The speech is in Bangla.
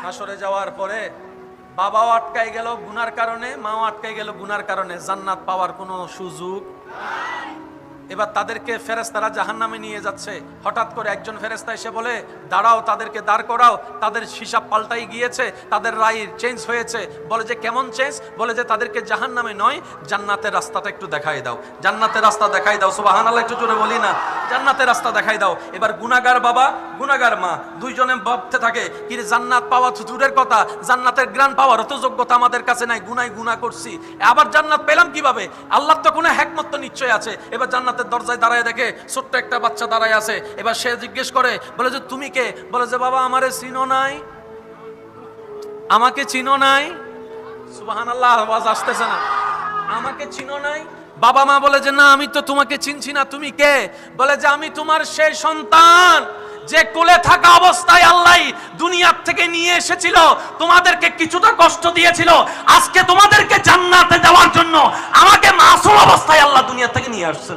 হাসরে যাওয়ার পরে বাবাও আটকাই গেল গুনার কারণে, মাও আটকাই গেল গুনার কারণে, জান্নাত পাওয়ার কোনো সুযোগ। এবার তাদেরকে ফেরেশতারা জাহান্নামে নিয়ে যাচ্ছে। হঠাৎ করে একজন ফেরেশতা এসে বলে, দাঁড়াও, তাদেরকে দাঁড় করাও। তাদের হিসাব পাল্টাই গিয়েছে, তাদের রায় চেঞ্জ হয়েছে। বলে যে কেমন চেঞ্জ? বলে যে তাদেরকে জাহান্নামে নয়, জান্নাতের রাস্তাটা একটু দেখাই দাও, জান্নাতের রাস্তা দেখাই দাও। সুবহানাল্লাহ, একটু জোরে বলি না, জান্নাতের রাস্তা দেখাই দাও। এবার গুনাহগার বাবা, গুনাহগার মা দুইজনে ভাবতে থাকে, কি রে, জান্নাত পাওয়া তো দূরের কথা, জান্নাতের গ্রান পাওয়ার অত যোগ্যতা আমাদের কাছে নাই, গুনাহ করছি, আবার জান্নাত পেলাম কিভাবে? আল্লাহর তো কোনো হিকমত তো নিশ্চয় আছে। এবার জান্নাতের দরজায় দাঁড়ায় দেখে ছোট্ট একটা বাচ্চা দাঁড়ায় আছে। এবার সে জিজ্ঞেস করে, বলে যে তুমি কে? বলে যে বাবা, আমারে চিনো নাই, আমাকে চিনো নাই। সুবহানাল্লাহ, আওয়াজ আসতেছে না? আমাকে চিনো নাই? বাবা মা বলে যে না, আমি তো তোমাকে চিনছি না, তুমি কে? বলে যে আমি তোমার সেই সন্তান যে কোলে থাকা অবস্থায় আল্লাহ দুনিয়ার থেকে নিয়ে এসেছিল, তোমাদেরকে কিছুটা কষ্ট দিয়েছিল, আজকে তোমাদেরকে জান্নাতে যাওয়ার জন্য আমাকে মাসুম অবস্থায় আল্লাহ দুনিয়া থেকে নিয়ে আসছে।